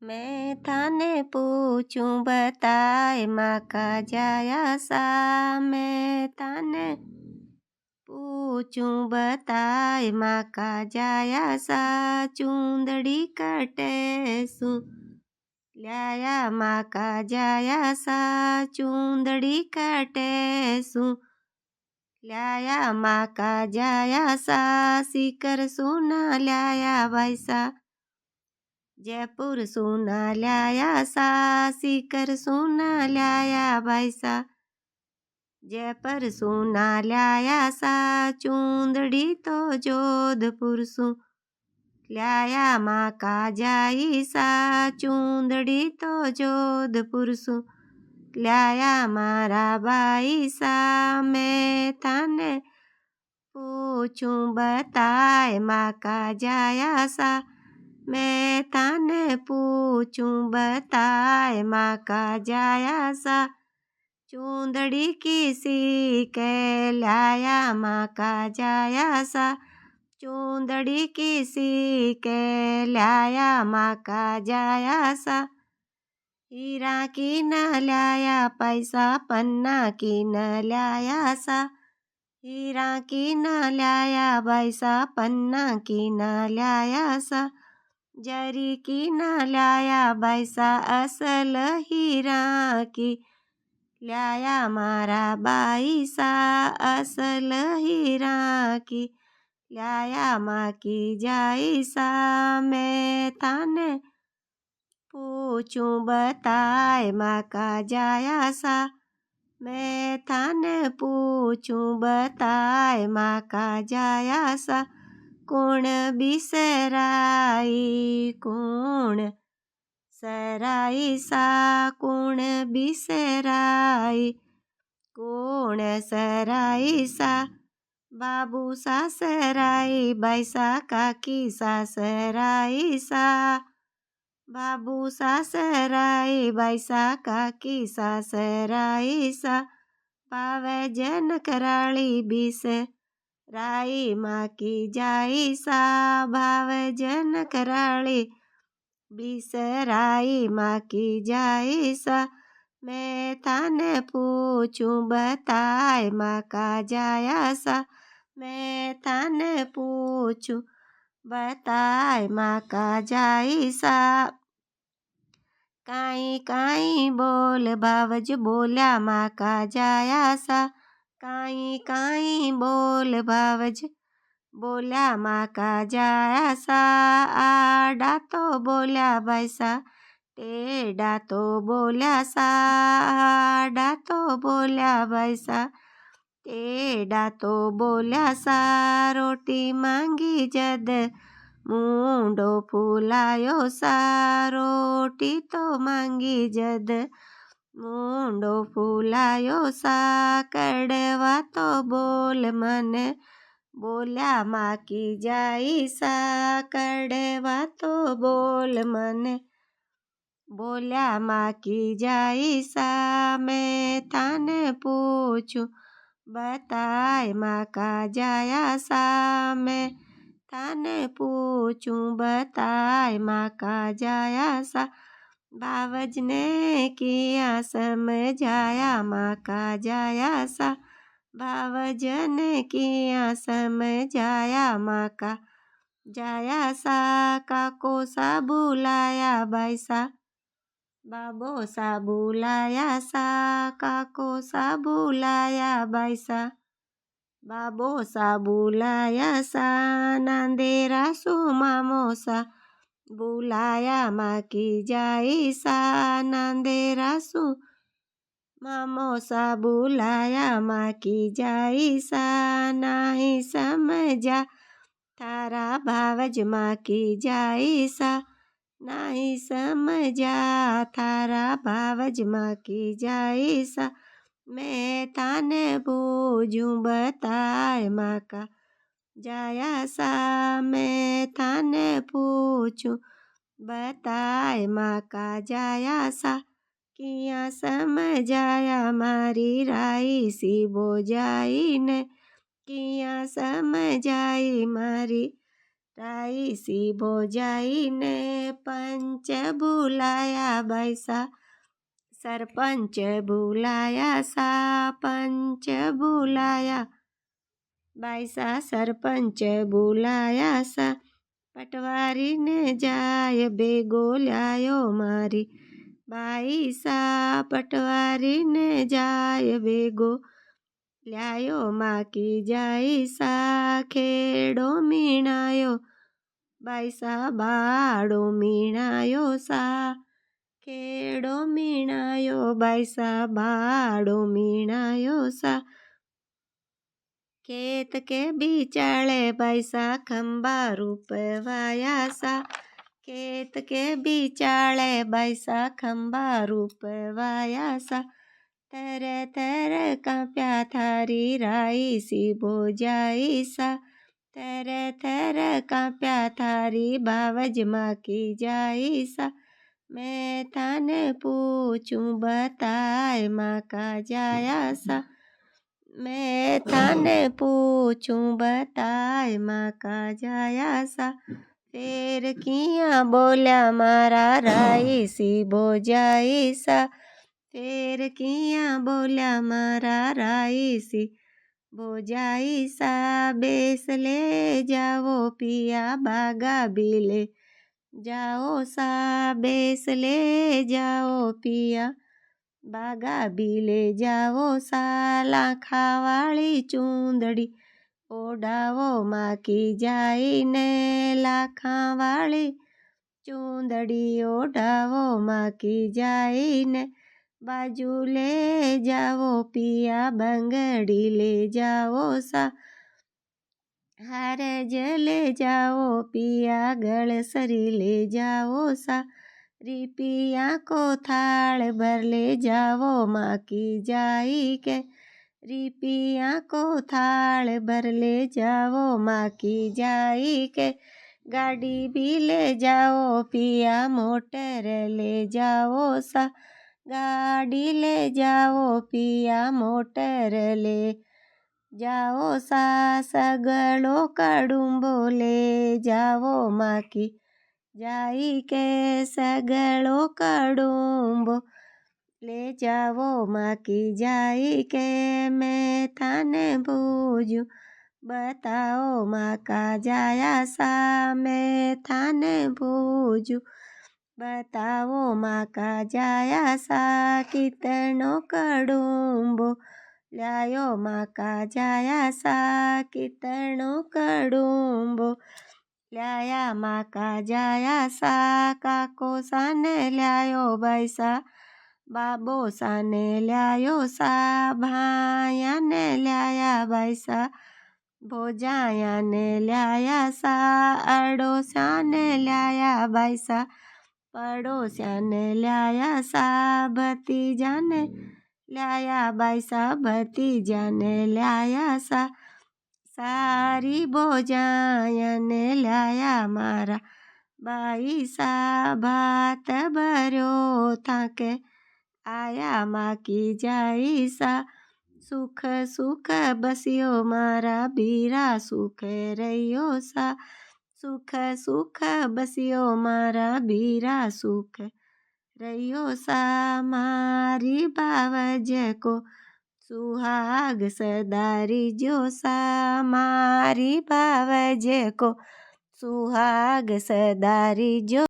मैं थाने पूछूं बताए माँ का जाया सा। मैं थाने पूछूं बताए माँ का जाया सा। चूंदड़ी कटे सु ल्याया माँ का जाया सा। चूंदड़ी कटे सु ल्याया माँ का जाया सा। सीकर सोना ल्याया वैसा जयपुर सोना ल्याया सा। सीकर सोना ल्याया वैसा जयपुर सोना ल्याया सा। चूंदड़ी तो जोधपुर सु ल्याया माँ का जाई सा। चूंदड़ी तो जोधपुर सु ल्याया मारा बाई सा। मैं थाने पूछूं बताए माँ का जाया सा। मैं थाने पूछूं बताए माँ का जाया सा। चूंदड़ी किसी के लाया माँ का जाया सा। चूंदड़ी किसी के लाया माँ का जाया सा। हीरा की न लाया पैसा पन्ना की न लाया सा। हीरा की न लाया पैसा पन्ना की न लाया सा। जरी की न लाया पैसा असल हीरा की लाया मारा बाई सा। असल हीरा की लाया माँ की जाई सा। मैं थाने पूछूं बताए माँ का जाया सा। मैं थाने पूछूं बताए माँ का जाया सा। कौन बिसराई कौन सराई सा। कौन बिसराई कौन सराई सा। बाबू सासराई बैसा काकी सासराई सा। बाबू सासराई बैसा काकी सासराई सा। पावे जन कराली बिस राई माँ की जाई सा। भाव जन कराली बिसराई माँ की जाई सा। मैं थाने पूछूं बताए माँ का जाया सा। मैं थाने पूछूं बताए माँ का जाई सा। काई काई बोल बावज बोला माँ का जाया सा। काई काई बोल बावज बोला माँ का जाया सा। आडा तो बोला बैसा टेढ़ा तो बोला सा। आडा तो बोला बैसा टेढ़ा तो बोला सा। रोटी मांगी जद मुंडो फुलायो सा। रोटी तो मांगी जद मुंडो फुलायो सा। कड़वा तो बोल मन बोला माँ की जाई सा। कड़वा तो बोल मन बोला माँ की जाई सा। मैं थाने पूछूं बताए माँ का जाया सा। मैं थाने पूछूं बताए माँ का जाया सा। बावज ने किया समझाया माँ का जाया सा। बावज ने किया समझाया माँ का जाया सा। काको सा बुलाया बैसा बाबो सा बुलाया सा। काको सा बुलाया बैसा बाबो सा बुलाया सा। नांदेरा सो मामो सा बुलाया माँ की जाई सा। नांदेरा सो मामो सा बुलाया माँ की जाई सा। नाही समझा थारा भावज माँ की जाई सा। नाही समझा थारा भावज माँ की जाई सा। मैं थाने पूछूं बताए माँ का जाया सा। मैं थाने पूछूं बताए माँ का जाया सा। किया समझाया मारी राई सी बोजाई ने। किया समझाई मारी राई सी भोजाई ने पंच बुलाया बैसा, सरपंच बुलाया सा पंच बुलाया बैसा, सरपंच बुलाया सा। पटवारी ने जाय बेगो ल्यायो मारी बाईसा, पटवारी ने जाय बेगो ल्यायो माकी जाईसा। खेड़ो मीणायो बाईसा बाड़ो मीणायो सा, खेड़ो मीणायो बाईसा बाड़ो मीणायो सा। खेत के बिचाले बैसा खंबा रूपवाया सा, खेत के बिचाले बैसा खंबा रूपवाया सा। थर थर कांप्या थारी राई सी भोजाई सा, थर थर कांप्या थारी बावज माकी जाई सा। मैं थाने पूछूं बताए माँ का जाया सा, मैं थाने पूछूं बताए माँ का जाया सा। फिर किया बोल्या मारा राई सी भोजाई सा, फिर किया बोल्या मारा राई सी भोजाई सा। बेस ले जाओ पिया बागा भी ले जाओ सा, बेस ले जाओ पिया बागा भी ले जाओ सा। लाखा वाली चूंदड़ी ओढ़ावो माँ की जाई ने, लाखा वाली चूंदड़ी ओढ़ावो माँ की जाई ने। बाजू ले जाओ पिया बंगड़ी ले जाओ सा, हार ले जाओ पिया गलसरी ले जाओ सा। रिपिया को थाल भर ले जाओ माँ की जाई के, रिपिया को थाल भर ले जाओ माँ की जाई के। गाड़ी भी ले जाओ पिया मोटर ले जाओ सा, गाड़ी ले जाओ पिया मोटर ले जाओ सा। सगड़ो कड़ुम्बो ले जाओ माँ की जाई के, सगड़ो कड़ुम्बो ले जाओ माँ की जाई के। मैं थाने पूछूं बताओ माँ का जाया सा, मैं थाने पूछूं बताओ माँ का जाया सा। कितनो कड़ुम्बो ल्यायो माँ का जाया सा, कितनो कड़ुम्बो ल्याया माँ का जाया सा। काको साने ल्यायो बैसा, बाबो साने ल्यायो सा। भाया ने ल्याया बैसा, भोजाया ने ल्याया सा। अड़ोसा ने ल्याया बैसा, पड़ोसिया ने ल्याया सा। भतीजा ने ल्याया बैसा, भतीजा ने ल्याया सा। सारी भोजाया ने ल्याया मारा बाईसा। भात भर्यो थाके आया माँ की जाई सा। सुख सुख बसियो मारा बीरा सुख रहियो सा, सुख सुख बसियो मारा बीरा सुख रहियो सा। मारी बावज को सुहाग सदारी जो सा, मारी बावज को सुहाग सदारी जो।